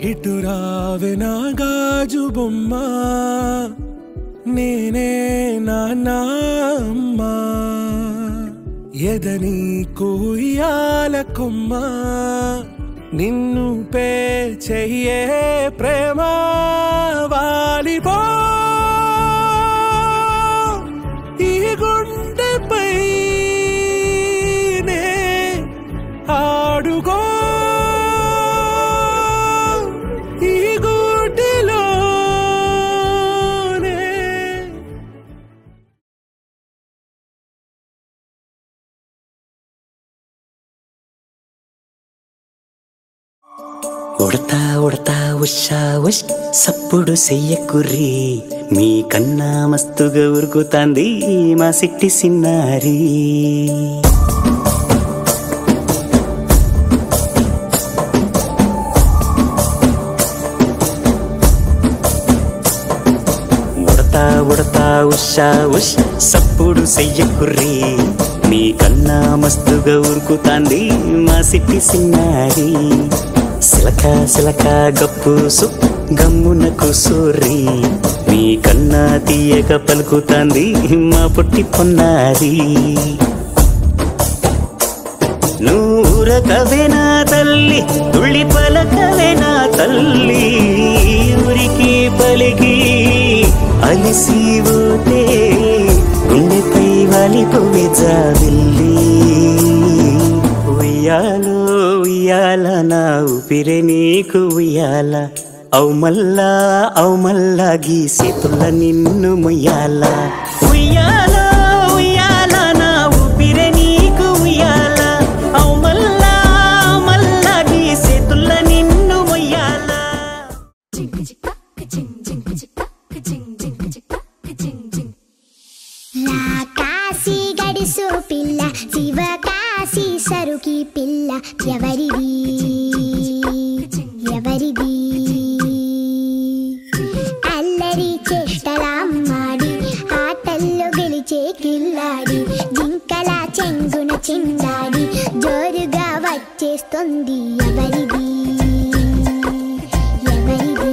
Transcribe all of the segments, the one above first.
ఇటురావే నా గాజు బొమ్మ నేనే నాన్న అమ్మ ఎదని కూయాల కొమ్మ నిన్ను పే చెయ్యే ప్రేమ వాలిపో ఈ గుండెపై నే ఆడుకో ఈ గుడిలోనే ఉడతా ఉడతా ఉషా ఉష్ సప్పుడు చెయ్యకుర్రి మీ కన్నా మస్తుగా ఉరుకుతాంది మా సిట్టి సిన్నారి ఉడతా ఉడతా ఉషా ఉష్ సప్పుడు చెయ్యకుర్రి మీ కన్నా మస్తుగా ఉరుకుతాంది మా సిట్టి సిన్నారి సిలక సిలక గప్పు సు గమ్మున కూసోర్రి మీ కన్నా తీయక పలుకుతాంది మా పొట్టి పొన్నారి నూరకవేనా తల్లి తుళ్ళి పలకవేనా తల్లి ఊరికి పలికి అలిసిపోతే గుండెపై వాలిపోవే జాబిల్లి ఉయ్యాలో ఉయ్యాల నా ఊపిరే నీకు ఉయ్యాల అవు మల్లా గీసేతుల నిన్ను ముయ్యాల ఉయ్యాల ఉయ్యాల నా ఊపిరే నీకు ఉయ్యాల అవు మల్లా గీసేతుల నిన్ను ముయ్యాల కాశీ గడిసు పిల్ల శివ కాశీ సరుకి పిల్ల ఎవరిది ఎవరిది అల్లరి చేష్టలామ్మాడి ఆటల్లో గెలిచే కిల్లాడి జింకల చెంగున చిందాడి జోరుగా వచ్చేస్తుంది ఎవరిది ఎవరిది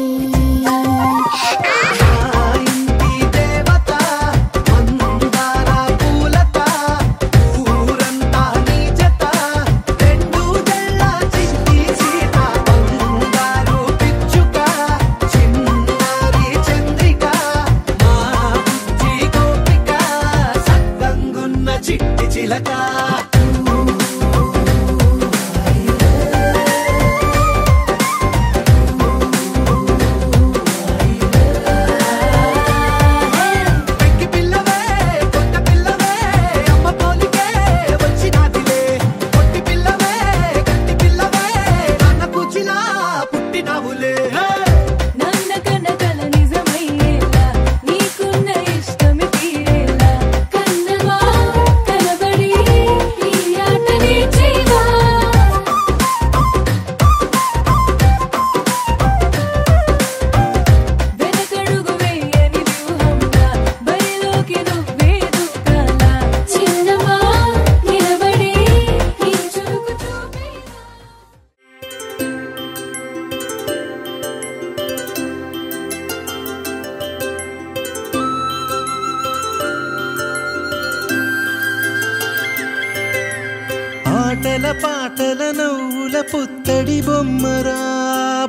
ఆటల పాటల నవ్వుల పుత్తడి బొమ్మరా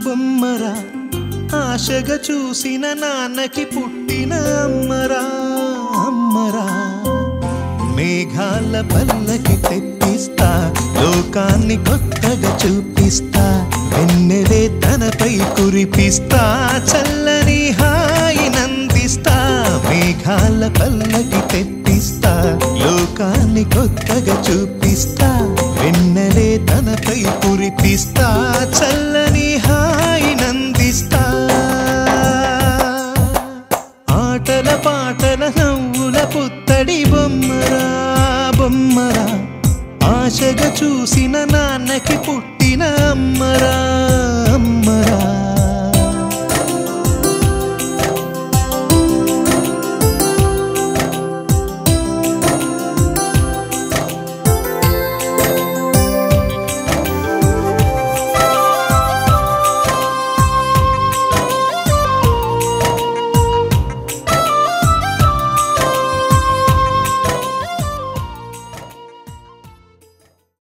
బొమ్మరా ఆశగా చూసిన నాన్నకి పుట్టిన అమ్మరా అమ్మరా మేఘాల పల్లకి తెప్పిస్తా లోకాన్ని కొత్తగా చూపిస్తా వెన్నెలే తనపై కురిపిస్తా చల్లని హాయినందిస్తా మేఘాల పల్లకి తెప్పిస్తా లోకాన్ని కొత్తగా చూపిస్తా వెన్నెలే తనపై కురిపిస్తా చల్లని హాయినందిస్తా ఆటల పాటల నవ్వుల పుత్తడి బొమ్మరా బొమ్మరా ఆశగా చూసిన నాన్నకి పుట్టిన అమ్మరా అమ్మరా